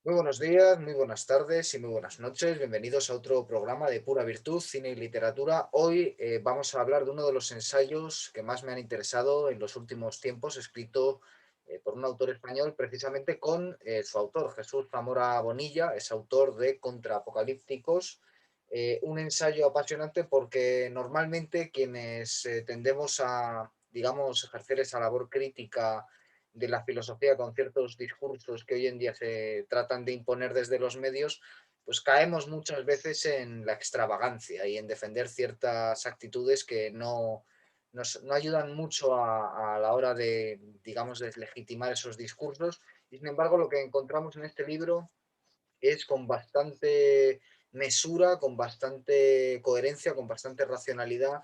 Muy buenos días, muy buenas tardes y muy buenas noches. Bienvenidos a otro programa de Pura Virtud, Cine y Literatura. Hoy vamos a hablar de uno de los ensayos que más me han interesado en los últimos tiempos, escrito por un autor español, precisamente con su autor, Jesús Zamora Bonilla, es autor de Contraapocalípticos, un ensayo apasionante porque normalmente quienes tendemos a, digamos, ejercer esa labor crítica de la filosofía con ciertos discursos que hoy en día se tratan de imponer desde los medios, pues caemos muchas veces en la extravagancia y en defender ciertas actitudes que no ayudan mucho a la hora de, digamos, deslegitimar esos discursos. Y sin embargo, lo que encontramos en este libro es con bastante mesura, con bastante coherencia, con bastante racionalidad,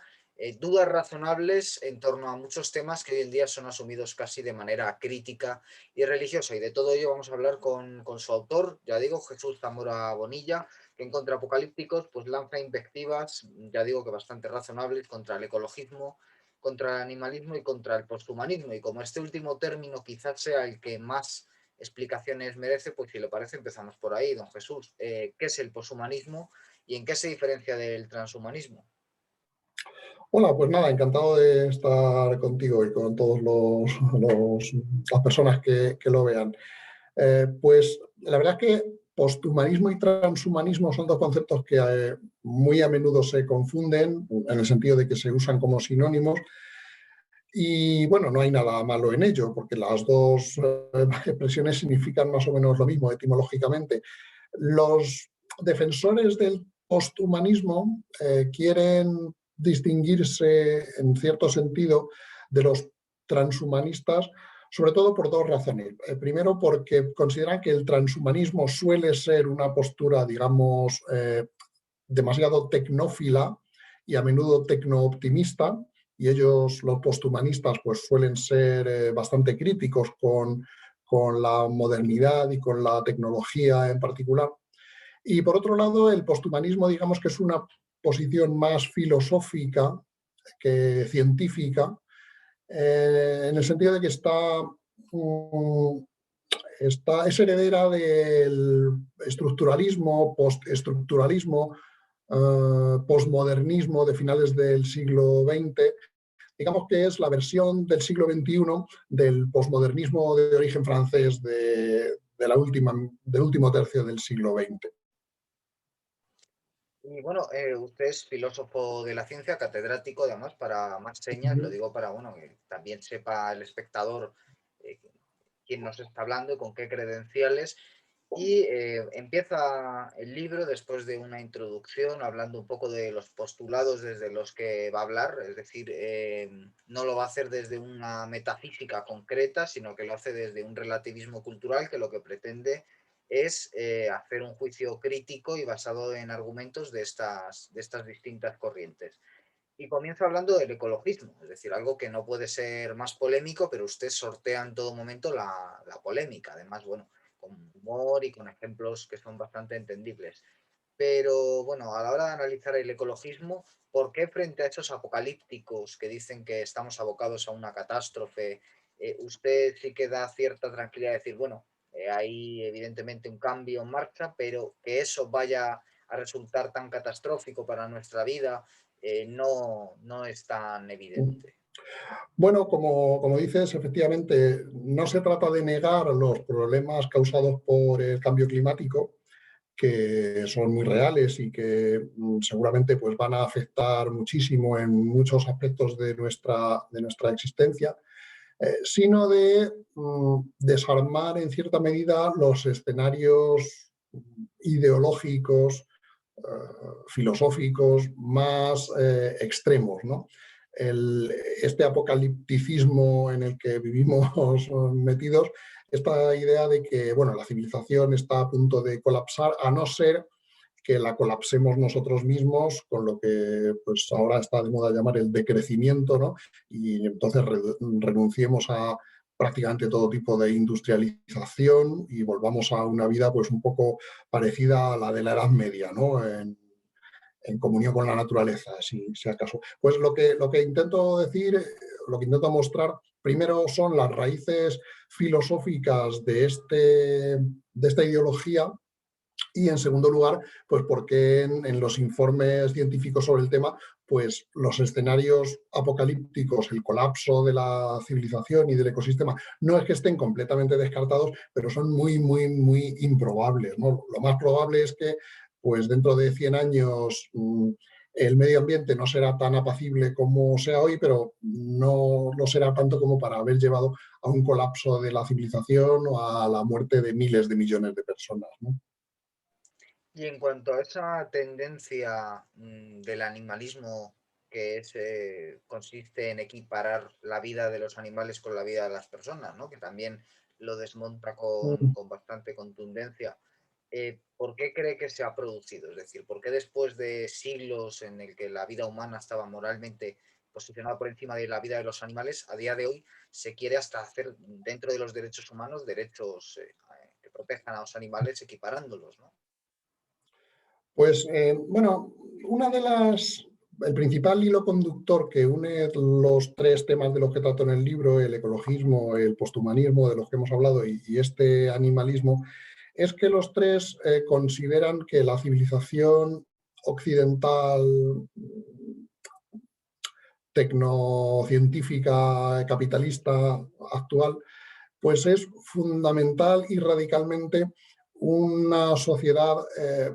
dudas razonables en torno a muchos temas que hoy en día son asumidos casi de manera crítica y religiosa. Y de todo ello vamos a hablar con su autor, ya digo, Jesús Zamora Bonilla, que en Contra Apocalípticos pues lanza invectivas, ya digo que bastante razonables, contra el ecologismo, contra el animalismo y contra el posthumanismo. Y como este último término quizás sea el que más explicaciones merece, pues si le parece empezamos por ahí, don Jesús. ¿Qué es el poshumanismo y en qué se diferencia del transhumanismo? Hola, pues nada, encantado de estar contigo y con todos las personas que lo vean. Pues la verdad es que posthumanismo y transhumanismo son dos conceptos que muy a menudo se confunden en el sentido de que se usan como sinónimos y bueno, no hay nada malo en ello porque las dos expresiones significan más o menos lo mismo etimológicamente. Los defensores del posthumanismo quieren distinguirse en cierto sentido de los transhumanistas, sobre todo por dos razones. Primero, porque consideran que el transhumanismo suele ser una postura, digamos, demasiado tecnófila y a menudo tecno-optimista, y ellos, los posthumanistas, pues suelen ser bastante críticos con la modernidad y con la tecnología en particular. Y por otro lado, el posthumanismo, digamos que es una posición más filosófica que científica, en el sentido de que mm, es heredera del estructuralismo, postestructuralismo, posmodernismo de finales del siglo XX. Digamos que es la versión del siglo XXI del posmodernismo de origen francés del último tercio del siglo XX. Y bueno, usted es filósofo de la ciencia, catedrático, además, para más señas, lo digo para bueno, que también sepa el espectador eh, quién nos está hablando y con qué credenciales. Y empieza el libro después de una introducción hablando un poco de los postulados desde los que va a hablar, es decir, no lo va a hacer desde una metafísica concreta, sino que lo hace desde un relativismo cultural que lo que pretende es hacer un juicio crítico y basado en argumentos de estas distintas corrientes. Y comienza hablando del ecologismo, es decir, algo que no puede ser más polémico, pero usted sortea en todo momento la polémica, además, bueno, con humor y con ejemplos que son bastante entendibles. Pero bueno, a la hora de analizar el ecologismo, ¿por qué frente a esos apocalípticos que dicen que estamos abocados a una catástrofe, usted sí que da cierta tranquilidad de decir, bueno, hay evidentemente un cambio en marcha, pero que eso vaya a resultar tan catastrófico para nuestra vida, no es tan evidente? Bueno, como dices, efectivamente, no se trata de negar los problemas causados por el cambio climático, que son muy reales y que seguramente pues, van a afectar muchísimo en muchos aspectos de nuestra existencia, sino de desarmar en cierta medida los escenarios ideológicos, filosóficos más extremos, ¿no? Este apocalipticismo en el que vivimos metidos, esta idea de que bueno, la civilización está a punto de colapsar, a no ser que la colapsemos nosotros mismos, con lo que pues, ahora está de moda llamar el decrecimiento, ¿no? Y entonces renunciemos a prácticamente todo tipo de industrialización y volvamos a una vida pues, un poco parecida a la de la Edad Media, ¿no? En comunión con la naturaleza, si acaso. Pues lo que intento decir, lo que intento mostrar primero son las raíces filosóficas de esta ideología. Y en segundo lugar, pues porque en los informes científicos sobre el tema, pues los escenarios apocalípticos, el colapso de la civilización y del ecosistema, no es que estén completamente descartados, pero son muy, muy, muy improbables, ¿no? Lo más probable es que pues dentro de 100 años el medio ambiente no será tan apacible como sea hoy, pero no lo será tanto como para haber llevado a un colapso de la civilización o a la muerte de miles de millones de personas, ¿no? Y en cuanto a esa tendencia del animalismo que consiste en equiparar la vida de los animales con la vida de las personas, ¿no? Que también lo desmonta con bastante contundencia. ¿Por qué cree que se ha producido? Es decir, ¿por qué después de siglos en el que la vida humana estaba moralmente posicionada por encima de la vida de los animales, a día de hoy se quiere hasta hacer dentro de los derechos humanos derechos que protejan a los animales equiparándolos, ¿no? Pues bueno, el principal hilo conductor que une los tres temas de los que trato en el libro, el ecologismo, el posthumanismo de los que hemos hablado y este animalismo, es que los tres consideran que la civilización occidental tecnocientífica capitalista actual pues es fundamental y radicalmente una sociedad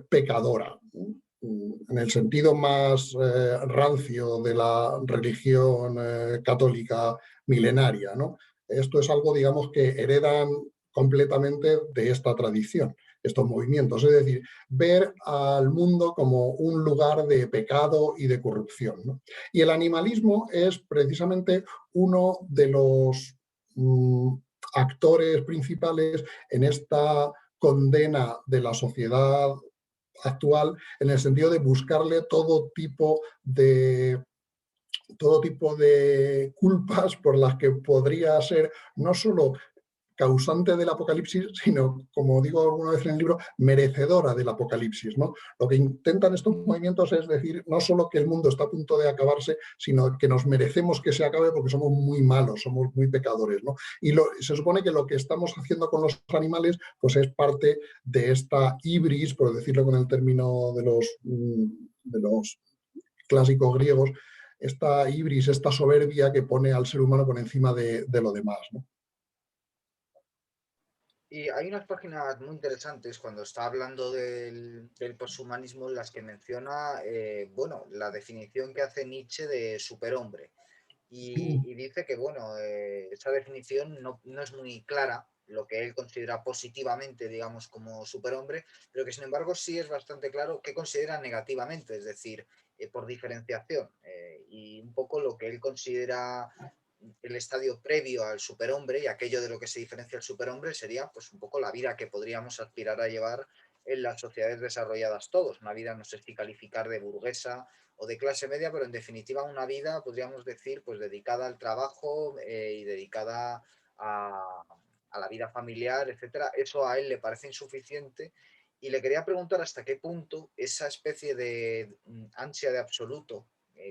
pecadora, en el sentido más rancio de la religión católica milenaria, ¿no? Esto es algo, digamos, que heredan completamente de esta tradición, estos movimientos, es decir, ver al mundo como un lugar de pecado y de corrupción, ¿no? Y el animalismo es precisamente uno de los actores principales en esta condena de la sociedad actual, en el sentido de buscarle todo tipo de culpas por las que podría ser no solo causante del apocalipsis, sino, como digo alguna vez en el libro, merecedora del apocalipsis, ¿no? Lo que intentan estos movimientos es decir, no solo que el mundo está a punto de acabarse, sino que nos merecemos que se acabe porque somos muy malos, somos muy pecadores, ¿no? Y se supone que lo que estamos haciendo con los animales, pues es parte de esta ibris, por decirlo con el término de los clásicos griegos, esta ibris, esta soberbia que pone al ser humano por encima de lo demás, ¿no? Y hay unas páginas muy interesantes cuando está hablando del poshumanismo en las que menciona, bueno, la definición que hace Nietzsche de superhombre. Y dice que, bueno, esa definición no es muy clara, lo que él considera positivamente, digamos, como superhombre, pero que sin embargo sí es bastante claro qué considera negativamente, es decir, por diferenciación. Y un poco lo que él considera el estadio previo al superhombre y aquello de lo que se diferencia el superhombre sería pues un poco la vida que podríamos aspirar a llevar en las sociedades desarrolladas todos, una vida no sé si calificar de burguesa o de clase media, pero en definitiva una vida podríamos decir pues dedicada al trabajo y dedicada a la vida familiar, etcétera. Eso a él le parece insuficiente y le quería preguntar hasta qué punto esa especie de ansia de absoluto,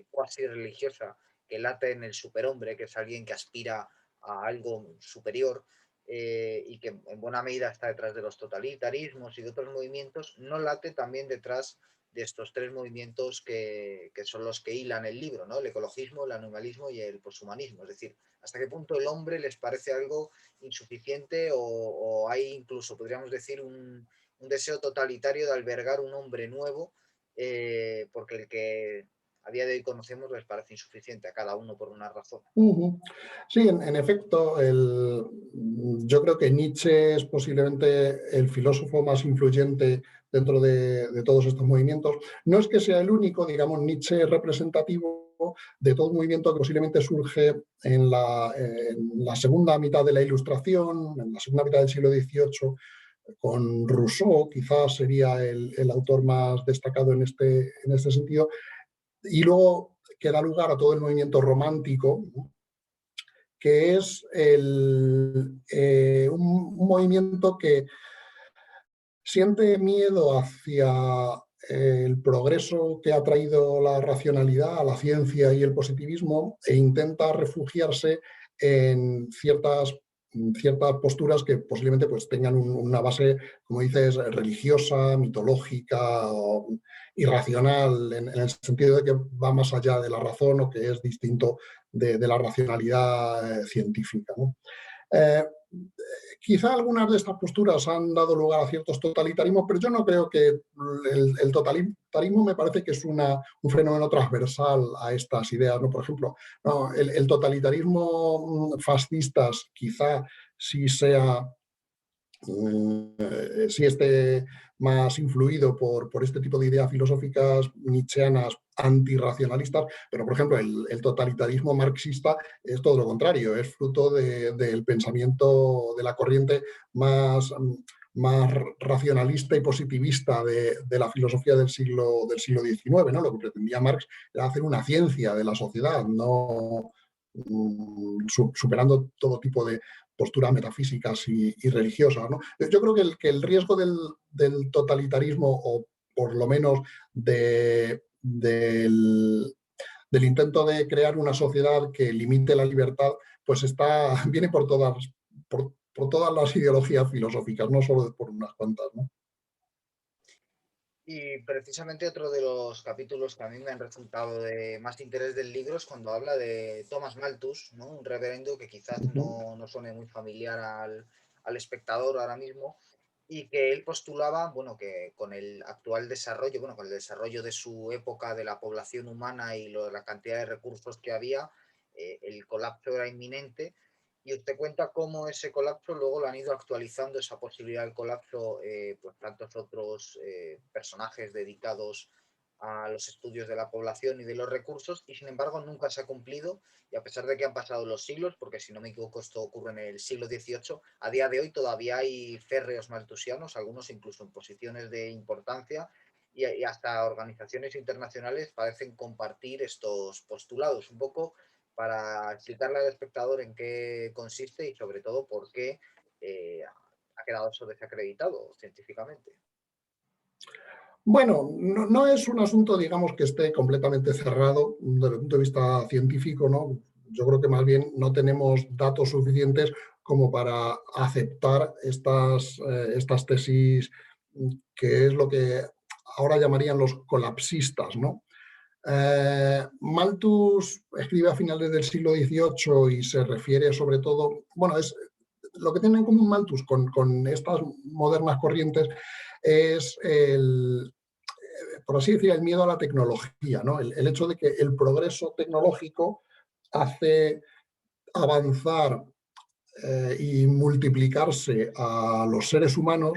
cuasi religiosa, que late en el superhombre, que es alguien que aspira a algo superior y que en buena medida está detrás de los totalitarismos y de otros movimientos, no late también detrás de estos tres movimientos que son los que hilan el libro, ¿no? El ecologismo, el animalismo y el poshumanismo. Es decir, hasta qué punto el hombre les parece algo insuficiente o hay incluso, podríamos decir, un deseo totalitario de albergar un hombre nuevo, porque el que a día de hoy conocemos les parece insuficiente a cada uno por una razón. Sí, en efecto, yo creo que Nietzsche es posiblemente el filósofo más influyente dentro de todos estos movimientos. No es que sea el único, digamos, Nietzsche es representativo de todo un movimiento que posiblemente surge en la segunda mitad de la Ilustración, en la segunda mitad del siglo XVIII, con Rousseau, quizás sería el autor más destacado en este sentido, y luego que da lugar a todo el movimiento romántico, ¿no? Que es un movimiento que siente miedo hacia el progreso que ha traído la racionalidad, la ciencia y el positivismo e intenta refugiarse en ciertas posturas que posiblemente pues, tengan una base, como dices, religiosa, mitológica o irracional, en el sentido de que va más allá de la razón o que es distinto de la racionalidad científica, ¿no? Eh, Quizá algunas de estas posturas han dado lugar a ciertos totalitarismos, pero yo no creo que el totalitarismo me parece que es un fenómeno transversal a estas ideas, ¿no? Por ejemplo, no, el totalitarismo fascistas quizá sí sea sí esté más influido por este tipo de ideas filosóficas nietzscheanas antirracionalistas, pero por ejemplo el totalitarismo marxista es todo lo contrario, es fruto del pensamiento de la corriente más racionalista y positivista de la filosofía del siglo XIX, ¿no? Lo que pretendía Marx era hacer una ciencia de la sociedad, no superando todo tipo de posturas metafísicas y religiosas, ¿no? Yo creo que el riesgo del totalitarismo, o por lo menos del intento de crear una sociedad que limite la libertad, pues viene por todas las ideologías filosóficas, no solo por unas cuantas, ¿no? Y precisamente otro de los capítulos que a mí me han resultado de más interés del libro es cuando habla de Thomas Malthus, ¿no? Un reverendo que quizás no suene muy familiar al espectador ahora mismo, y que él postulaba, bueno, que con el actual desarrollo, bueno, con el desarrollo de su época de la población humana y la cantidad de recursos que había, el colapso era inminente. Y usted cuenta cómo ese colapso luego lo han ido actualizando, esa posibilidad del colapso, pues tantos otros personajes dedicados a los estudios de la población y de los recursos, y sin embargo nunca se ha cumplido, y a pesar de que han pasado los siglos, porque si no me equivoco esto ocurre en el siglo XVIII, a día de hoy todavía hay férreos malthusianos, algunos incluso en posiciones de importancia, y hasta organizaciones internacionales parecen compartir estos postulados. Un poco para explicarle al espectador en qué consiste y sobre todo por qué ha quedado eso desacreditado científicamente. Bueno, no es un asunto, digamos, que esté completamente cerrado desde el punto de vista científico, ¿no? Yo creo que más bien no tenemos datos suficientes como para aceptar estas tesis, que es lo que ahora llamarían los colapsistas, ¿no? Malthus escribe a finales del siglo XVIII y se refiere sobre todo, bueno, es lo que tiene en común Malthus con estas modernas corrientes es por así decir, el miedo a la tecnología, ¿no? El hecho de que el progreso tecnológico hace avanzar y multiplicarse a los seres humanos,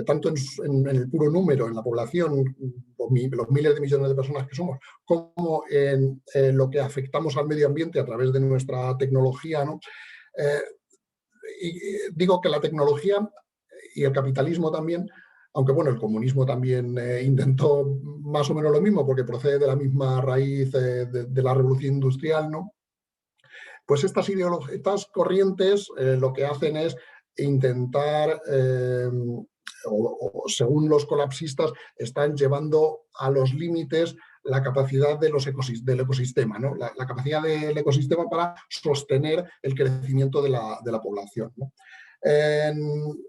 tanto en el puro número, en la población, los miles de millones de personas que somos, como en lo que afectamos al medio ambiente a través de nuestra tecnología, ¿no? Eh, y digo que la tecnología y el capitalismo también, aunque bueno, el comunismo también intentó más o menos lo mismo porque procede de la misma raíz de la revolución industrial, ¿no? Pues estas corrientes lo que hacen es intentar, según los colapsistas, están llevando a los límites la capacidad del ecosistema, ¿no? La capacidad del ecosistema para sostener el crecimiento de la población, ¿no?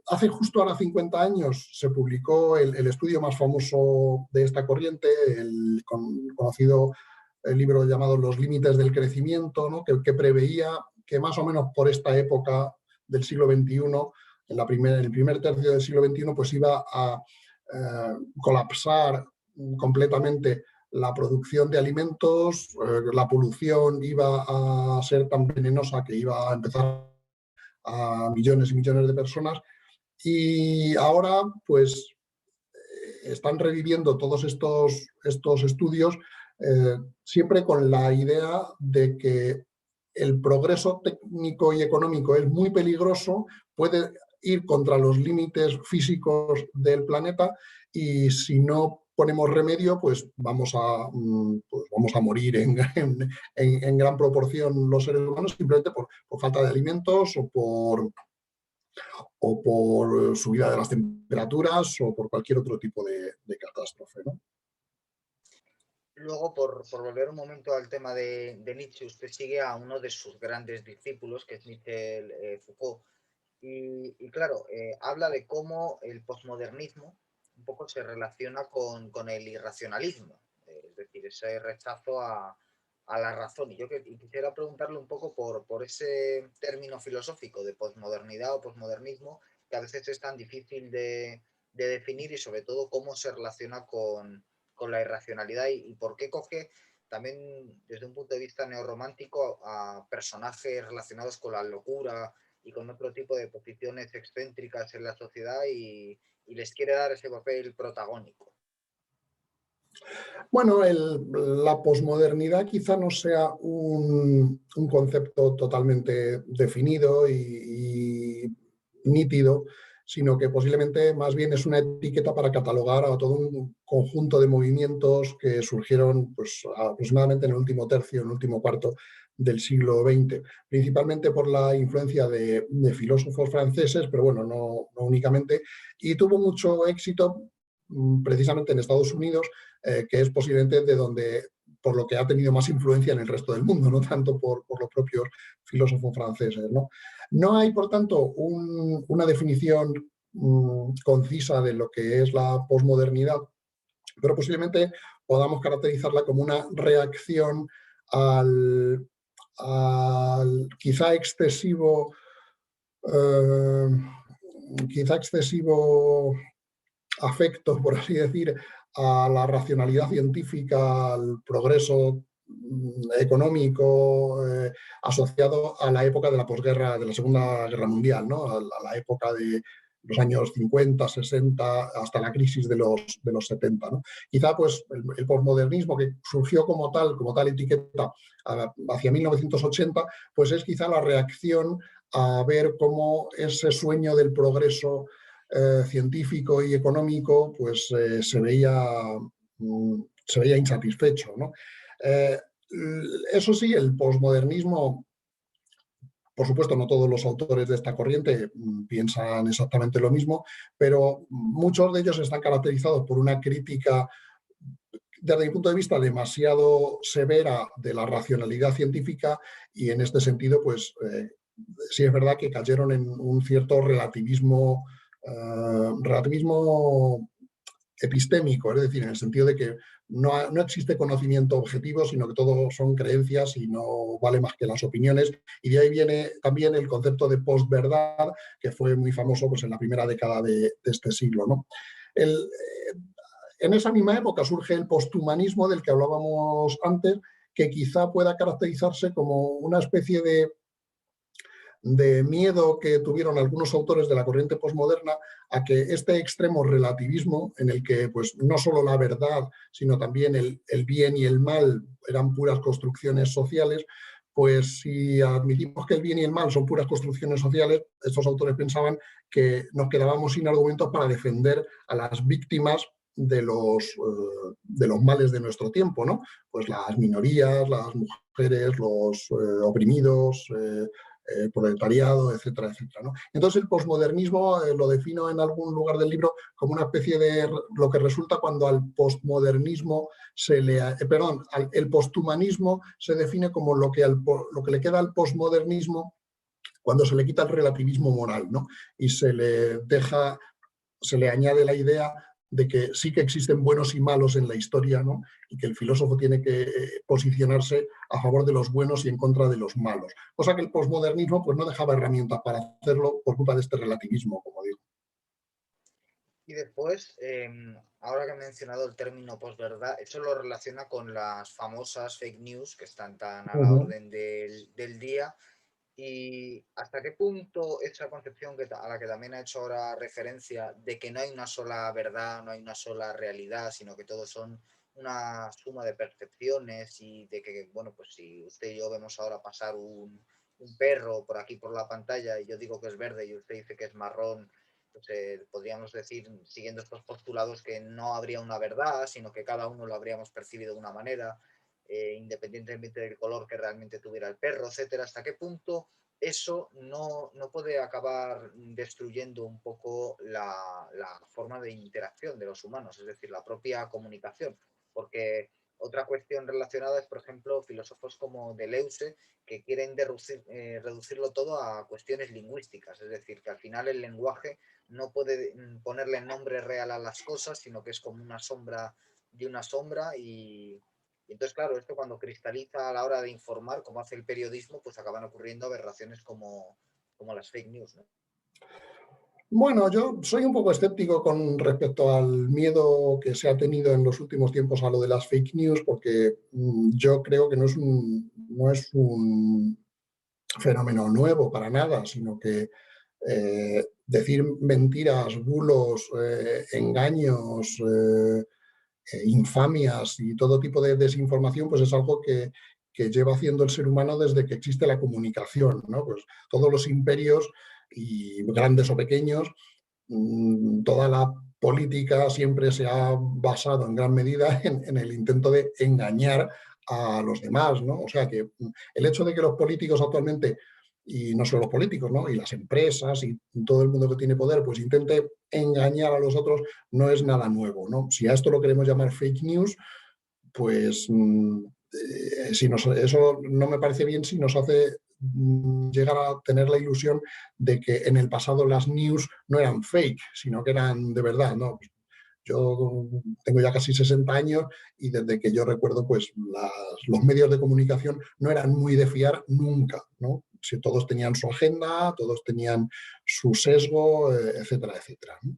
Hace justo ahora 50 años se publicó el estudio más famoso de esta corriente, el conocido libro llamado Los límites del crecimiento, ¿no? que preveía que más o menos por esta época del siglo XXI, en el primer tercio del siglo XXI, pues iba a colapsar completamente la producción de alimentos, la polución iba a ser tan venenosa que iba a empezar a millones y millones de personas. Y ahora, pues, están reviviendo todos estos estudios siempre con la idea de que el progreso técnico y económico es muy peligroso, puede ir contra los límites físicos del planeta y si no ponemos remedio, pues vamos a morir en gran proporción los seres humanos simplemente por falta de alimentos o por subida de las temperaturas o por cualquier otro tipo de catástrofe, ¿no? Luego, por volver un momento al tema de Nietzsche, usted sigue a uno de sus grandes discípulos, que es Michel Foucault, y claro, habla de cómo el posmodernismo un poco se relaciona con el irracionalismo, es decir, ese rechazo a la razón. Y quisiera preguntarle un poco por ese término filosófico de posmodernidad o posmodernismo, que a veces es tan difícil de definir y sobre todo cómo se relaciona con la irracionalidad y por qué coge también desde un punto de vista neorromántico a personajes relacionados con la locura y con otro tipo de posiciones excéntricas en la sociedad y les quiere dar ese papel protagónico. Bueno, la posmodernidad quizá no sea un concepto totalmente definido y nítido, sino que posiblemente más bien es una etiqueta para catalogar a todo un conjunto de movimientos que surgieron pues, aproximadamente en el último tercio, en el último cuarto del siglo XX, principalmente por la influencia de filósofos franceses, pero bueno, no únicamente, y tuvo mucho éxito precisamente en Estados Unidos, que es posiblemente de donde, por lo que ha tenido más influencia en el resto del mundo, no tanto por los propios filósofos franceses. No hay, por tanto, una definición concisa de lo que es la posmodernidad, pero posiblemente podamos caracterizarla como una reacción al, al quizá excesivo, eh, quizá excesivo afecto, por así decir, a la racionalidad científica, al progreso económico asociado a la época de la posguerra, de la Segunda Guerra Mundial, ¿no? A la época de los años 50, 60, hasta la crisis de los 70. ¿No? Quizá pues, el posmodernismo que surgió como tal etiqueta hacia 1980, pues es quizá la reacción a ver cómo ese sueño del progreso científico y económico pues se veía insatisfecho. ¿No? Eh, eso sí, el posmodernismo, por supuesto, no todos los autores de esta corriente piensan exactamente lo mismo, pero muchos de ellos están caracterizados por una crítica, desde mi punto de vista, demasiado severa de la racionalidad científica y en este sentido, pues sí es verdad que cayeron en un cierto relativismo epistémico, es decir, en el sentido de que no existe conocimiento objetivo, sino que todo son creencias y no vale más que las opiniones. Y de ahí viene también el concepto de postverdad, que fue muy famoso pues, en la primera década de este siglo. ¿No? En esa misma época surge el posthumanismo del que hablábamos antes, que quizá pueda caracterizarse como una especie de miedo que tuvieron algunos autores de la corriente posmoderna a que este extremo relativismo, en el que pues, no solo la verdad, sino también el bien y el mal eran puras construcciones sociales, pues si admitimos que el bien y el mal son puras construcciones sociales, estos autores pensaban que nos quedábamos sin argumentos para defender a las víctimas de los males de nuestro tiempo, ¿no? Pues las minorías, las mujeres, los oprimidos, proletariado, etcétera, etcétera. ¿No? Entonces el posmodernismo lo defino en algún lugar del libro como una especie de lo que resulta cuando al posmodernismo el posthumanismo se define como lo que le queda al posmodernismo cuando se le quita el relativismo moral, ¿no? Y se le añade la idea de que sí que existen buenos y malos en la historia, ¿no? Y que el filósofo tiene que posicionarse a favor de los buenos y en contra de los malos. Cosa que el posmodernismo pues, no dejaba herramientas para hacerlo por culpa de este relativismo, como digo. Y después, ahora que he mencionado el término posverdad, eso lo relaciona con las famosas fake news que están tan a la orden del día. ¿Y hasta qué punto esa concepción a la que también ha hecho ahora referencia de que no hay una sola verdad, no hay una sola realidad, sino que todos son una suma de percepciones y de que, bueno, pues si usted y yo vemos ahora pasar un perro por aquí por la pantalla y yo digo que es verde y usted dice que es marrón, pues podríamos decir, siguiendo estos postulados, que no habría una verdad, sino que cada uno lo habríamos percibido de una manera, independientemente del color que realmente tuviera el perro, etcétera. ¿Hasta qué punto eso no puede acabar destruyendo un poco la forma de interacción de los humanos, es decir, la propia comunicación? Porque Otra cuestión relacionada es, por ejemplo, filósofos como Deleuze, que quieren reducirlo todo a cuestiones lingüísticas, es decir, que al final el lenguaje no puede ponerle nombre real a las cosas, sino que es como una sombra de una sombra y entonces, claro, esto cuando cristaliza a la hora de informar, como hace el periodismo, pues acaban ocurriendo aberraciones como las fake news, ¿no? Bueno, yo soy un poco escéptico con respecto al miedo que se ha tenido en los últimos tiempos a lo de las fake news, porque yo creo que no es un fenómeno nuevo para nada, sino que decir mentiras, bulos, engaños, infamias y todo tipo de desinformación, pues es algo que lleva haciendo el ser humano desde que existe la comunicación, ¿no? Pues todos los imperios, y grandes o pequeños, toda la política siempre se ha basado en gran medida en el intento de engañar a los demás, ¿no? O sea que el hecho de que los políticos actualmente, y no solo los políticos, ¿no? Y las empresas y todo el mundo que tiene poder, pues intente engañar a los otros, no es nada nuevo, ¿no? Si a esto lo queremos llamar fake news, pues eso no me parece bien si nos hace llegar a tener la ilusión de que en el pasado las news no eran fake, sino que eran de verdad, ¿no? Yo tengo ya casi 60 años y desde que yo recuerdo, pues los medios de comunicación no eran muy de fiar nunca, ¿no? Si todos tenían su agenda, todos tenían su sesgo, etcétera, etcétera, ¿no?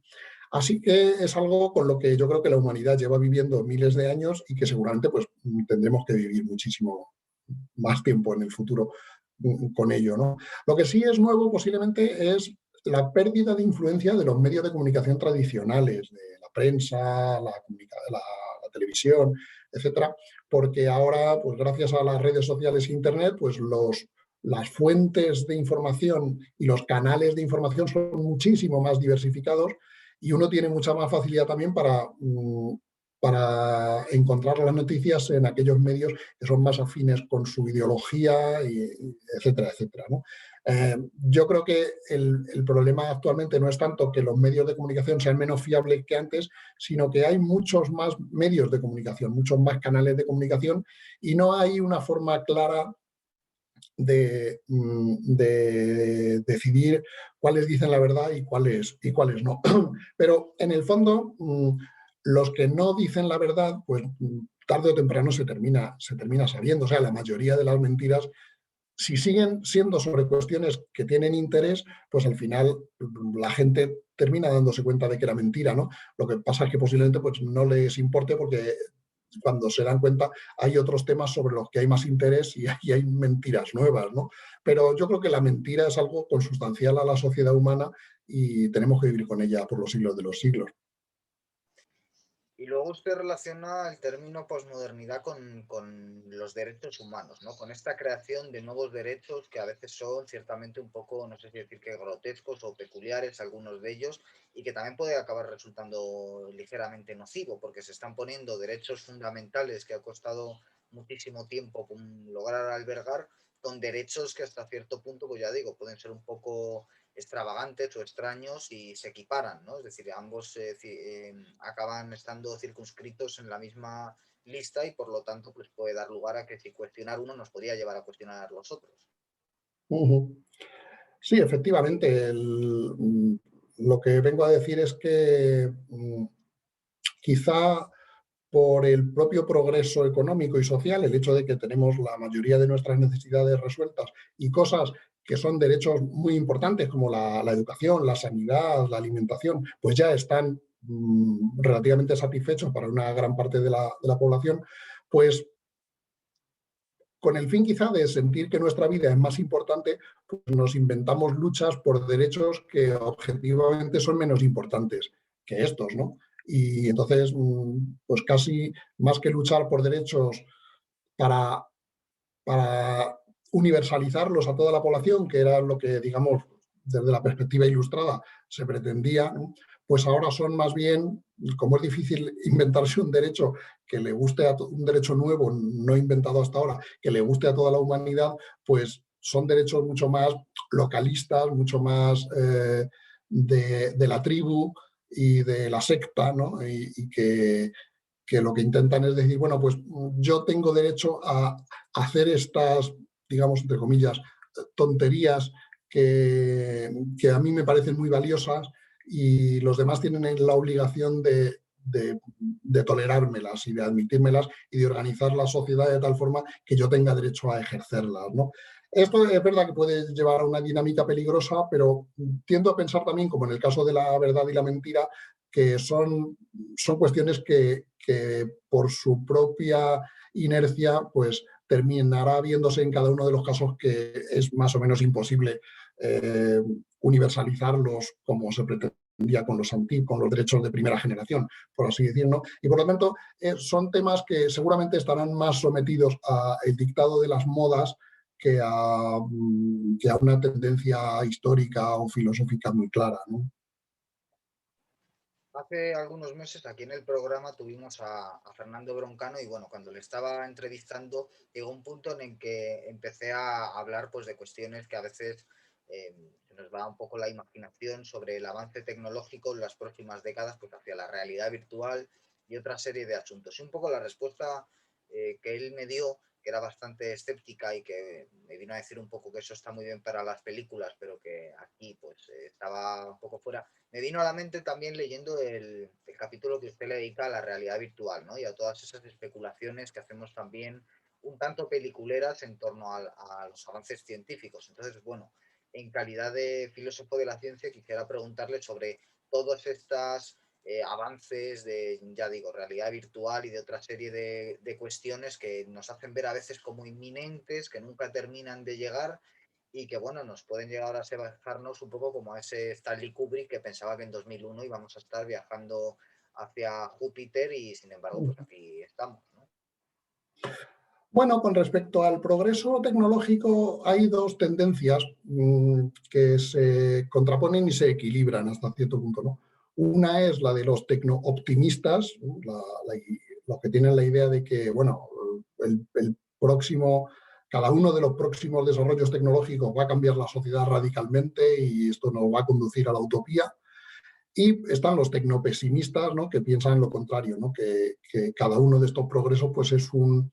Así que es algo con lo que yo creo que la humanidad lleva viviendo miles de años y que seguramente pues, tendremos que vivir muchísimo más tiempo en el futuro con ello, ¿no? Lo que sí es nuevo posiblemente es la pérdida de influencia de los medios de comunicación tradicionales, de la prensa, la televisión, etcétera, porque ahora, pues gracias a las redes sociales e internet, pues las fuentes de información y los canales de información son muchísimo más diversificados y uno tiene mucha más facilidad también para encontrar las noticias en aquellos medios que son más afines con su ideología, etcétera, etcétera, ¿no? Yo creo que el problema actualmente no es tanto que los medios de comunicación sean menos fiables que antes, sino que hay muchos más medios de comunicación, muchos más canales de comunicación y no hay una forma clara de decidir cuáles dicen la verdad y cuáles no. Pero en el fondo, los que no dicen la verdad, pues tarde o temprano se termina sabiendo. O sea, la mayoría de las mentiras, si siguen siendo sobre cuestiones que tienen interés, pues al final la gente termina dándose cuenta de que era mentira, ¿no? Lo que pasa es que posiblemente pues, no les importe porque cuando se dan cuenta hay otros temas sobre los que hay más interés y hay mentiras nuevas, ¿no? Pero yo creo que la mentira es algo consustancial a la sociedad humana y tenemos que vivir con ella por los siglos de los siglos. Y luego usted relaciona el término posmodernidad con los derechos humanos, ¿no? Con esta creación de nuevos derechos que a veces son ciertamente un poco, no sé si decir que grotescos o peculiares, algunos de ellos, y que también puede acabar resultando ligeramente nocivo, porque se están poniendo derechos fundamentales que ha costado muchísimo tiempo lograr albergar, con derechos que hasta cierto punto, pues ya digo, pueden ser un poco extravagantes o extraños y se equiparan, ¿no? Es decir, ambos acaban estando circunscritos en la misma lista y por lo tanto pues puede dar lugar a que si cuestionar uno nos podría llevar a cuestionar los otros. Uh-huh. Sí, efectivamente. Lo que vengo a decir es que quizá por el propio progreso económico y social, el hecho de que tenemos la mayoría de nuestras necesidades resueltas y cosas que son derechos muy importantes como la educación, la sanidad, la alimentación, pues ya están relativamente satisfechos para una gran parte de la población, pues con el fin quizá de sentir que nuestra vida es más importante, pues nos inventamos luchas por derechos que objetivamente son menos importantes que estos, ¿no? Y entonces, pues casi más que luchar por derechos para, para universalizarlos a toda la población, que era lo que, digamos, desde la perspectiva ilustrada se pretendía, ¿no? Pues ahora son más bien, como es difícil inventarse un derecho que le guste un derecho nuevo, no inventado hasta ahora, que le guste a toda la humanidad, pues son derechos mucho más localistas, mucho más de la tribu y de la secta, ¿no? Y que que lo que intentan es decir, bueno, pues yo tengo derecho a hacer estas, digamos, entre comillas, tonterías que a mí me parecen muy valiosas y los demás tienen la obligación de tolerármelas y de admitírmelas y de organizar la sociedad de tal forma que yo tenga derecho a ejercerlas, ¿no? Esto es verdad que puede llevar a una dinámica peligrosa, pero tiendo a pensar también, como en el caso de la verdad y la mentira, que son cuestiones que por su propia inercia, pues terminará viéndose en cada uno de los casos que es más o menos imposible eh, universalizarlos como se pretendía con con los derechos de primera generación, por así decirlo. Y por lo tanto, son temas que seguramente estarán más sometidos al dictado de las modas que a una tendencia histórica o filosófica muy clara, ¿no? Hace algunos meses aquí en el programa tuvimos a Fernando Broncano y bueno, cuando le estaba entrevistando llegó un punto en el que empecé a hablar pues de cuestiones que a veces se nos va un poco la imaginación sobre el avance tecnológico en las próximas décadas pues hacia la realidad virtual y otra serie de asuntos. Y un poco la respuesta que él me dio, que era bastante escéptica y que me vino a decir un poco que eso está muy bien para las películas, pero que aquí pues estaba un poco fuera, me vino a la mente también leyendo el capítulo que usted le dedica a la realidad virtual, ¿no? Y a todas esas especulaciones que hacemos también un tanto peliculeras en torno a los avances científicos. Entonces, bueno, en calidad de filósofo de la ciencia, quisiera preguntarle sobre todas estas avances de, ya digo, realidad virtual y de otra serie de cuestiones que nos hacen ver a veces como inminentes, que nunca terminan de llegar y que, bueno, nos pueden llegar a semejarnos un poco como a ese Stanley Kubrick que pensaba que en 2001 íbamos a estar viajando hacia Júpiter y, sin embargo, pues aquí estamos, ¿no? Bueno, con respecto al progreso tecnológico, hay dos tendencias que se contraponen y se equilibran hasta cierto punto, ¿no? Una es la de los tecno-optimistas, ¿no? Los que tienen la idea de que, bueno, el próximo, cada uno de los próximos desarrollos tecnológicos va a cambiar la sociedad radicalmente y esto nos va a conducir a la utopía. Y están los tecnopesimistas, ¿no? Que piensan lo contrario, ¿no? Que cada uno de estos progresos pues, es un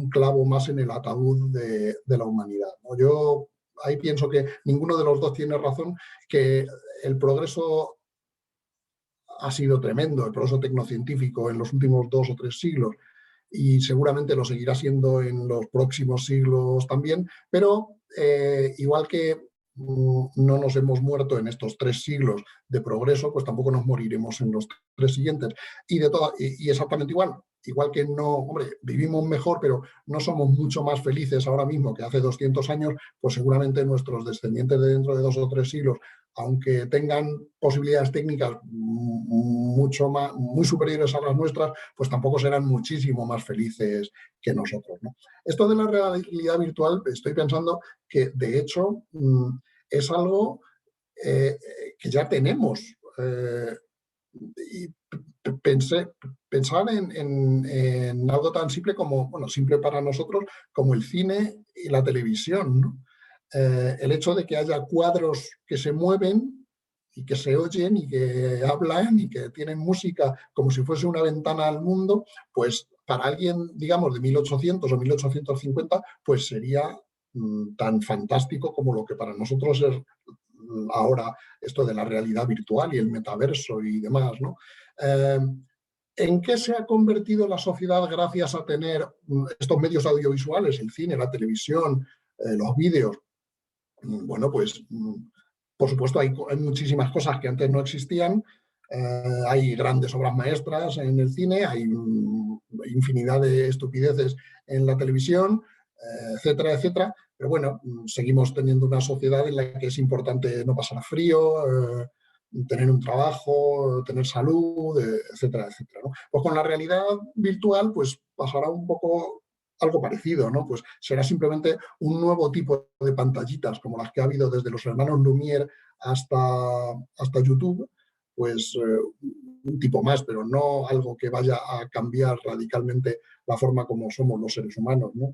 clavo más en el ataúd de la humanidad, ¿no? Yo ahí pienso que ninguno de los dos tiene razón, que el progreso ha sido tremendo, el progreso tecnocientífico en los últimos 2 o 3 siglos, y seguramente lo seguirá siendo en los próximos siglos también, pero igual que no nos hemos muerto en estos 3 siglos de progreso, pues tampoco nos moriremos en los 3 siguientes. Y exactamente igual que no, hombre, vivimos mejor, pero no somos mucho más felices ahora mismo que hace 200 años, pues seguramente nuestros descendientes de dentro de 2 o 3 siglos, aunque tengan posibilidades técnicas muy superiores a las nuestras, pues tampoco serán muchísimo más felices que nosotros, ¿no? Esto de la realidad virtual, estoy pensando que de hecho es algo eh, que ya tenemos. Y pensar en algo tan simple como, bueno, simple para nosotros, como el cine y la televisión, ¿no? El hecho de que haya cuadros que se mueven y que se oyen y que hablan y que tienen música como si fuese una ventana al mundo, pues para alguien, digamos, de 1800 o 1850, pues sería tan fantástico como lo que para nosotros es ahora esto de la realidad virtual y el metaverso y demás, ¿no? Eh, ¿En qué se ha convertido la sociedad gracias a tener estos medios audiovisuales, el cine, la televisión, los vídeos? Bueno, pues por supuesto hay muchísimas cosas que antes no existían. Hay grandes obras maestras en el cine, hay infinidad de estupideces en la televisión, etcétera, etcétera. Pero bueno, seguimos teniendo una sociedad en la que es importante no pasar frío, tener un trabajo, tener salud, etcétera, etcétera, ¿no? Pues con la realidad virtual, pues pasará un poco algo parecido, ¿no? Pues será simplemente un nuevo tipo de pantallitas, como las que ha habido desde los hermanos Lumière hasta YouTube, pues un tipo más, pero no algo que vaya a cambiar radicalmente la forma como somos los seres humanos, ¿no?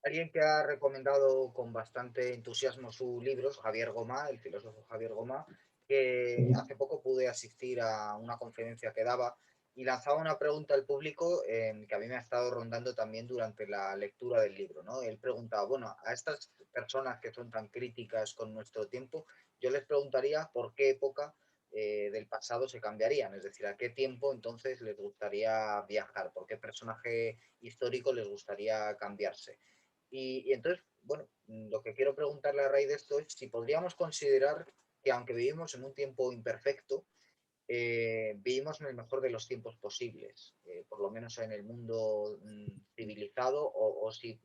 Alguien que ha recomendado con bastante entusiasmo su libro es Javier Gomá, el filósofo Javier Gomá, que hace poco pude asistir a una conferencia que daba y lanzaba una pregunta al público que a mí me ha estado rondando también durante la lectura del libro, ¿no? Él preguntaba, bueno, a estas personas que son tan críticas con nuestro tiempo, yo les preguntaría por qué época del pasado se cambiarían, es decir, a qué tiempo entonces les gustaría viajar, por qué personaje histórico les gustaría cambiarse. Y entonces, bueno, lo que quiero preguntarle a raíz de esto es si podríamos considerar que aunque vivimos en un tiempo imperfecto, vivimos en el mejor de los tiempos posibles, por lo menos en el mundo civilizado, o si,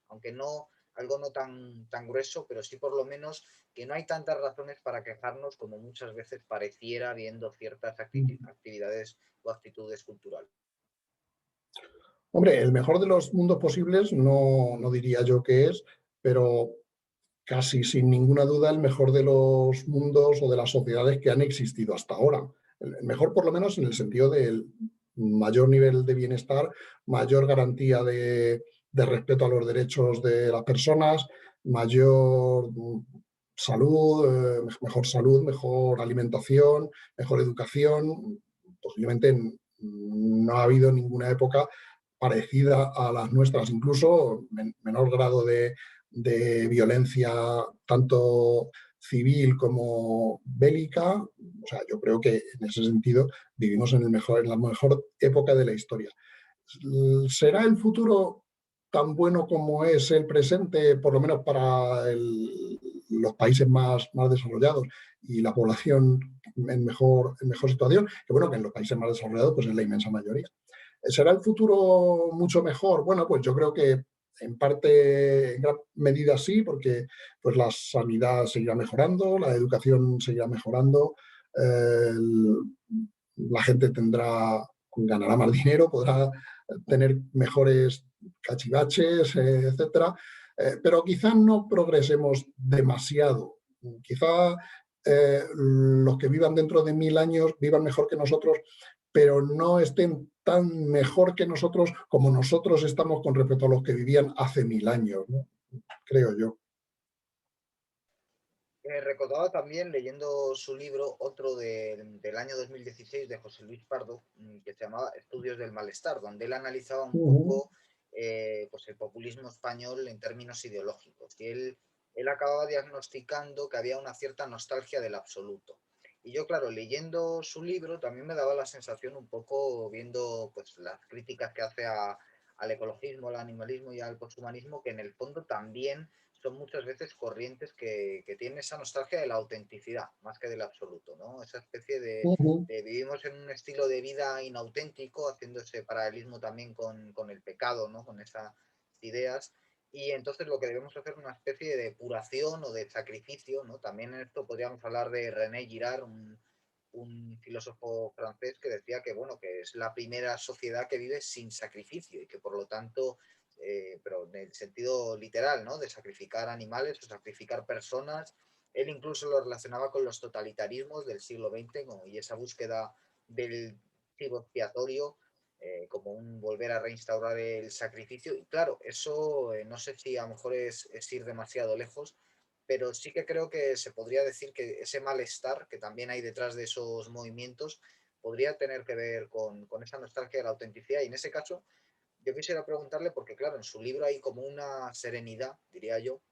aunque no, algo no tan grueso, pero sí por lo menos que no hay tantas razones para quejarnos como muchas veces pareciera viendo ciertas actividades o actitudes culturales. Hombre, el mejor de los mundos posibles no diría yo que es, pero casi sin ninguna duda el mejor de los mundos o de las sociedades que han existido hasta ahora. El mejor por lo menos en el sentido del mayor nivel de bienestar, mayor garantía de respeto a los derechos de las personas, mayor salud, mejor alimentación, mejor educación. Posiblemente no ha habido ninguna época parecida a las nuestras, incluso menor grado de violencia tanto civil como bélica. O sea, yo creo que en ese sentido vivimos en la mejor época de la historia. ¿Será el futuro tan bueno como es el presente, por lo menos para los países más desarrollados y la población en mejor situación? Que bueno, que en los países más desarrollados pues es la inmensa mayoría. ¿Será el futuro mucho mejor? Bueno, pues yo creo que en parte, en gran medida sí, porque pues la sanidad seguirá mejorando, la educación seguirá mejorando, la gente ganará más dinero, podrá tener mejores cachivaches, etcétera, pero quizá no progresemos demasiado. Quizá los que vivan dentro de 1000 años vivan mejor que nosotros, pero no estén tan mejor que nosotros como nosotros estamos con respecto a los que vivían hace 1000 años, ¿no? Creo yo. Recordaba también, leyendo su libro, otro del año 2016 de José Luis Pardo, que se llamaba Estudios del Malestar, donde él analizaba un poco pues el populismo español en términos ideológicos. Y él acababa diagnosticando que había una cierta nostalgia del absoluto. Y yo, claro, leyendo su libro, también me daba la sensación un poco, viendo pues las críticas que hace al ecologismo, al animalismo y al poshumanismo, que en el fondo también son muchas veces corrientes que tienen esa nostalgia de la autenticidad, más que del absoluto, ¿no? Esa especie de vivimos en un estilo de vida inauténtico, haciendo ese paralelismo también con el pecado, ¿no? Con esas ideas. Y entonces lo que debemos hacer es una especie de depuración o de sacrificio, ¿no? También en esto podríamos hablar de René Girard, un filósofo francés que decía que, bueno, que es la primera sociedad que vive sin sacrificio y que por lo tanto pero en el sentido literal, ¿no? De sacrificar animales o sacrificar personas. Él incluso lo relacionaba con los totalitarismos del siglo XX y esa búsqueda del chivo expiatorio como un volver a reinstaurar el sacrificio. Y claro, eso no sé si a lo mejor es ir demasiado lejos, pero sí que creo que se podría decir que ese malestar que también hay detrás de esos movimientos podría tener que ver con esa nostalgia de la autenticidad. Y en ese caso, yo quisiera preguntarle, porque claro, en su libro hay como una serenidad, diría yo,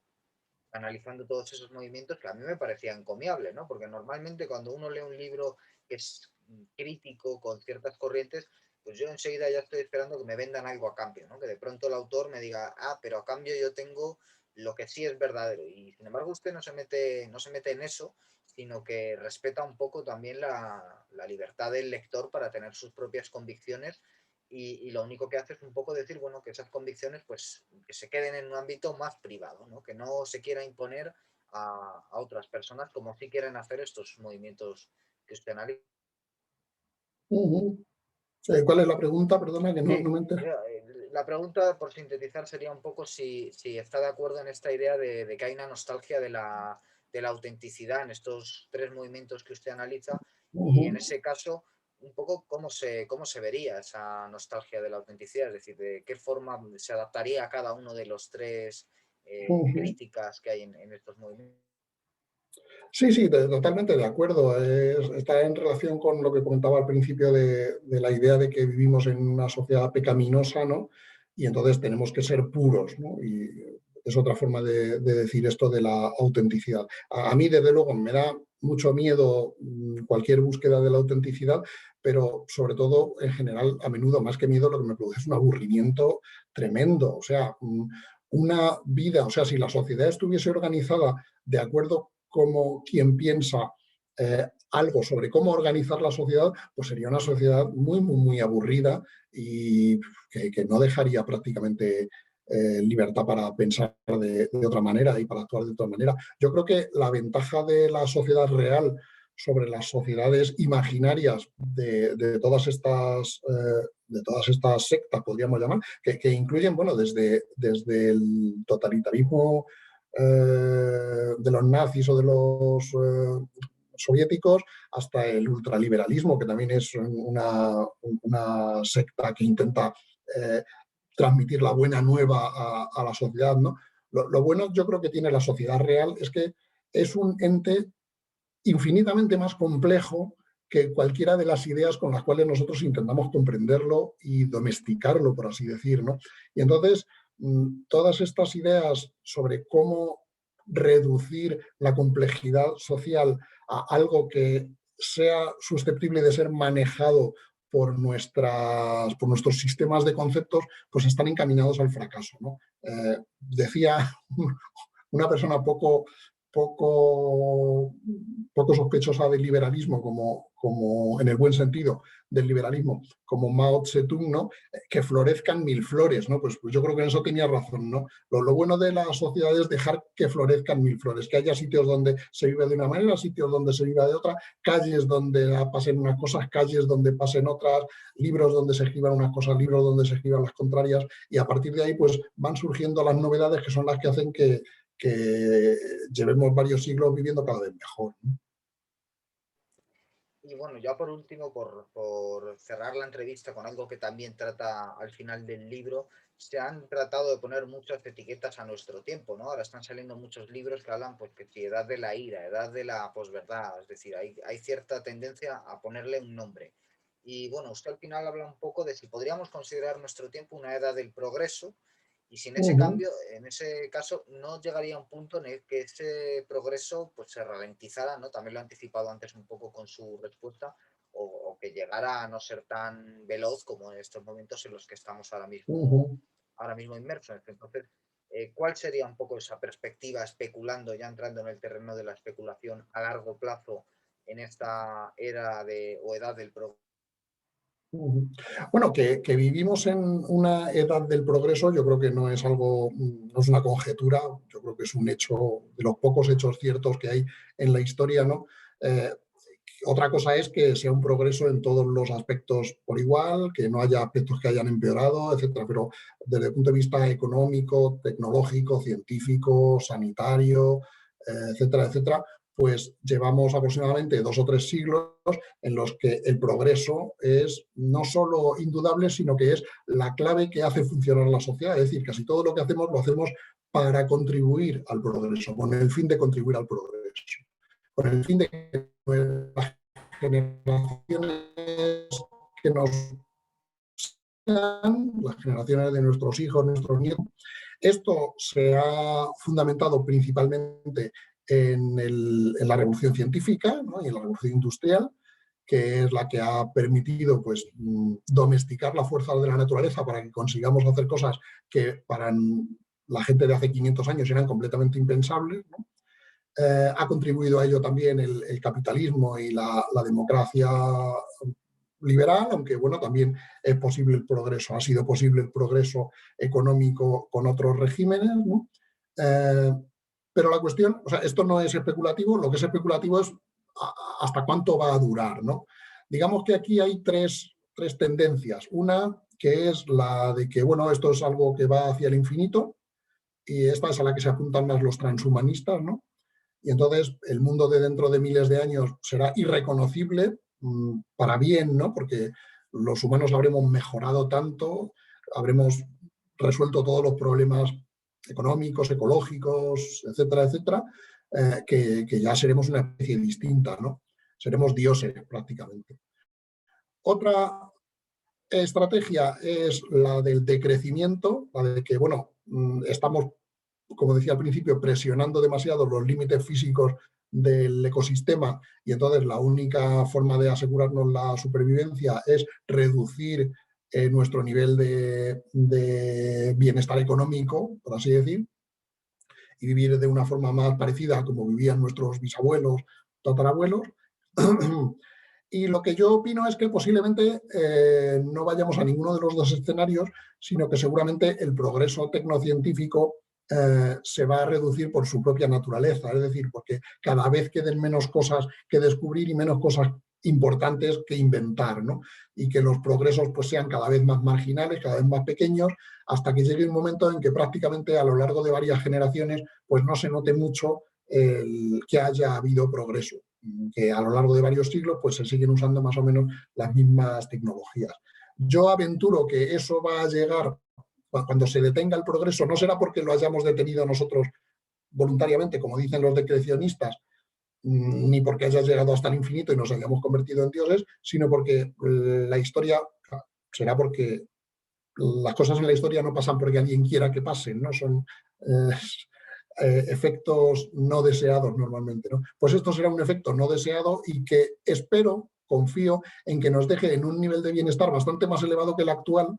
analizando todos esos movimientos que a mí me parecía encomiable, ¿no? Porque normalmente cuando uno lee un libro que es crítico con ciertas corrientes, pues yo enseguida ya estoy esperando que me vendan algo a cambio, ¿no? Que de pronto el autor me diga, ah, pero a cambio yo tengo lo que sí es verdadero. Y sin embargo usted no se mete en eso, sino que respeta un poco también la libertad del lector para tener sus propias convicciones y lo único que hace es un poco decir, bueno, que esas convicciones pues que se queden en un ámbito más privado, ¿no? Que no se quiera imponer a otras personas como si quieren hacer estos movimientos que usted analiza. ¿Cuál es la pregunta? Perdona, que no Sí, me enteré. mira, la pregunta por sintetizar sería un poco si está de acuerdo en esta idea de que hay una nostalgia de la autenticidad en estos tres movimientos que usted analiza y en ese caso un poco cómo se vería esa nostalgia de la autenticidad, es decir, de qué forma se adaptaría a cada uno de los tres críticas que hay en estos movimientos. Sí, sí, totalmente de acuerdo. Está en relación con lo que comentaba al principio de la idea de que vivimos en una sociedad pecaminosa, ¿no? Y entonces tenemos que ser puros, ¿no? Y es otra forma de decir esto de la autenticidad. A mí, desde luego, me da mucho miedo cualquier búsqueda de la autenticidad, pero sobre todo, en general, a menudo, más que miedo, lo que me produce es un aburrimiento tremendo. O sea, una vida, o sea, si la sociedad estuviese organizada de acuerdo como quien piensa algo sobre cómo organizar la sociedad, pues sería una sociedad muy, muy, muy aburrida y que no dejaría prácticamente libertad para pensar de otra manera y para actuar de otra manera. Yo creo que la ventaja de la sociedad real sobre las sociedades imaginarias de todas estas sectas, podríamos llamar, que incluyen, bueno, desde el totalitarismo de los nazis o de los soviéticos hasta el ultraliberalismo, que también es una secta que intenta eh, transmitir la buena nueva a la sociedad, ¿no? Lo bueno yo creo que tiene la sociedad real es que es un ente infinitamente más complejo que cualquiera de las ideas con las cuales nosotros intentamos comprenderlo y domesticarlo, por así decir, ¿no? Y entonces, todas estas ideas sobre cómo reducir la complejidad social a algo que sea susceptible de ser manejado por nuestros sistemas de conceptos, pues están encaminados al fracaso, ¿no? Decía una persona poco, poco sospechosa del liberalismo, como en el buen sentido del liberalismo, como Mao Zedong, ¿no? Que florezcan mil flores, ¿no? Pues yo creo que en eso tenía razón, ¿no? Lo bueno de la sociedad es dejar que florezcan mil flores, que haya sitios donde se vive de una manera, sitios donde se vive de otra, calles donde pasen unas cosas, calles donde pasen otras, libros donde se escriban unas cosas, libros donde se escriban las contrarias, y a partir de ahí pues van surgiendo las novedades que son las que hacen que llevemos varios siglos viviendo cada vez mejor, ¿no? Y bueno, ya por último, por cerrar la entrevista con algo que también trata al final del libro, se han tratado de poner muchas etiquetas a nuestro tiempo, ¿no? Ahora están saliendo muchos libros que hablan, pues, que si edad de la ira, edad de la posverdad, es decir, hay cierta tendencia a ponerle un nombre. Y bueno, usted al final habla un poco de si podríamos considerar nuestro tiempo una edad del progreso, y si en ese Uh-huh. cambio, en ese caso, no llegaría a un punto en el que ese progreso pues, se ralentizara, ¿no? También lo he anticipado antes un poco con su respuesta, o que llegara a no ser tan veloz como en estos momentos en los que estamos Uh-huh. ahora mismo inmersos. Entonces, ¿cuál sería un poco esa perspectiva especulando, ya entrando en el terreno de la especulación a largo plazo en esta era o edad del progreso? Uh-huh. Bueno, que vivimos en una edad del progreso, yo creo que no es algo, no es una conjetura, yo creo que es un hecho, de los pocos hechos ciertos que hay en la historia, ¿no? Eh, Otra cosa es que sea un progreso en todos los aspectos por igual, que no haya aspectos que hayan empeorado, etcétera. Pero desde el punto de vista económico, tecnológico, científico, sanitario, etcétera, etcétera, pues llevamos aproximadamente 2 o 3 siglos en los que el progreso es no solo indudable, sino que es la clave que hace funcionar la sociedad. Es decir, casi todo lo que hacemos lo hacemos para contribuir al progreso, con el fin de contribuir al progreso, con el fin de que las generaciones que nos sean, las generaciones de nuestros hijos, nuestros nietos. Esto se ha fundamentado principalmente en la revolución científica, ¿no? Y en la revolución industrial, que es la que ha permitido pues, domesticar la fuerza de la naturaleza para que consigamos hacer cosas que para la gente de hace 500 años eran completamente impensables, ¿no? Ha contribuido a ello también el capitalismo y la democracia liberal, aunque bueno, también es posible el progreso, ha sido posible el progreso económico con otros regímenes, ¿no? Eh, pero la cuestión, o sea, esto no es especulativo, lo que es especulativo es hasta cuánto va a durar, ¿no? Digamos que aquí hay tres tendencias. Una que es la de que, bueno, esto es algo que va hacia el infinito, y esta es a la que se apuntan más los transhumanistas, ¿no? Y entonces el mundo de dentro de miles de años será irreconocible para bien, ¿no? Porque los humanos habremos mejorado tanto, habremos resuelto todos los problemas económicos, ecológicos, etcétera, etcétera, que ya seremos una especie distinta, ¿no? Seremos dioses prácticamente. Otra estrategia es la del decrecimiento, la de que, bueno, estamos, como decía al principio, presionando demasiado los límites físicos del ecosistema y entonces la única forma de asegurarnos la supervivencia es reducir nuestro nivel de bienestar económico, por así decir, y vivir de una forma más parecida a como vivían nuestros bisabuelos, tatarabuelos. Y lo que yo opino es que posiblemente no vayamos a ninguno de los dos escenarios, sino que seguramente el progreso tecnocientífico se va a reducir por su propia naturaleza, es decir, porque cada vez queden menos cosas que descubrir y menos cosas importantes que inventar, ¿no? Y que los progresos pues, sean cada vez más marginales, cada vez más pequeños, hasta que llegue un momento en que prácticamente a lo largo de varias generaciones pues no se note mucho que haya habido progreso, que a lo largo de varios siglos pues se siguen usando más o menos las mismas tecnologías. Yo aventuro que eso va a llegar cuando se detenga el progreso, no será porque lo hayamos detenido nosotros voluntariamente, como dicen los decrecionistas, ni porque haya llegado hasta el infinito y nos hayamos convertido en dioses, sino porque la historia será porque las cosas en la historia no pasan porque alguien quiera que pasen, ¿no? Son efectos no deseados normalmente, ¿no? Pues esto será un efecto no deseado y que espero, confío en que nos deje en un nivel de bienestar bastante más elevado que el actual,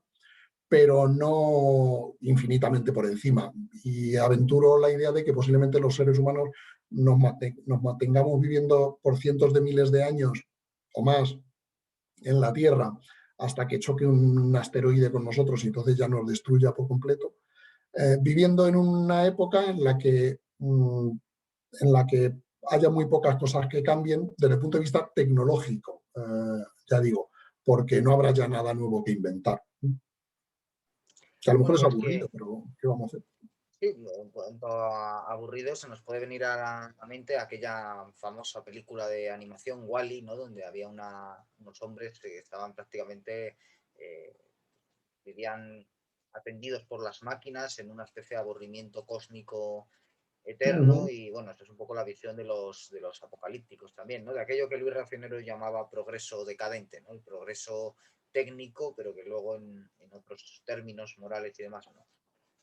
pero no infinitamente por encima. Y aventuro la idea de que posiblemente los seres humanos nos mantengamos viviendo por cientos de miles de años o más en la Tierra hasta que choque un asteroide con nosotros y entonces ya nos destruya por completo, viviendo en una época en la que haya muy pocas cosas que cambien desde el punto de vista tecnológico, ya digo, porque no habrá ya nada nuevo que inventar. Que a lo mejor Bueno, es es aburrido, que pero ¿qué vamos a hacer? sí, en cuanto a aburrido, se nos puede venir a la mente aquella famosa película de animación Wall-E, ¿no? Donde había unos hombres que estaban prácticamente, eh, vivían atendidos por las máquinas en una especie de aburrimiento cósmico Uh -huh. eterno y bueno, esto es un poco la visión de los apocalípticos también, ¿no? De aquello que Luis Racionero llamaba progreso decadente, ¿no? El progreso técnico, pero que luego en otros términos morales y demás, ¿no?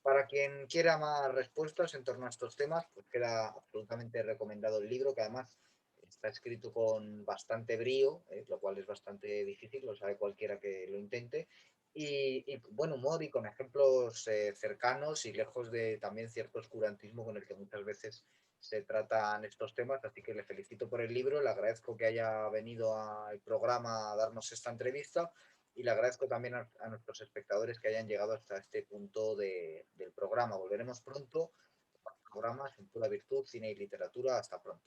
Para quien quiera más respuestas en torno a estos temas, pues queda absolutamente recomendado el libro, que además está escrito con bastante brío, lo cual es bastante difícil, lo sabe cualquiera que lo intente, y buen humor y con ejemplos cercanos y lejos de también cierto oscurantismo con el que muchas veces se tratan estos temas, así que le felicito por el libro, le agradezco que haya venido al programa a darnos esta entrevista y le agradezco también a nuestros espectadores que hayan llegado hasta este punto del programa. Volveremos pronto con programas en Pura Virtud, Cine y Literatura. Hasta pronto.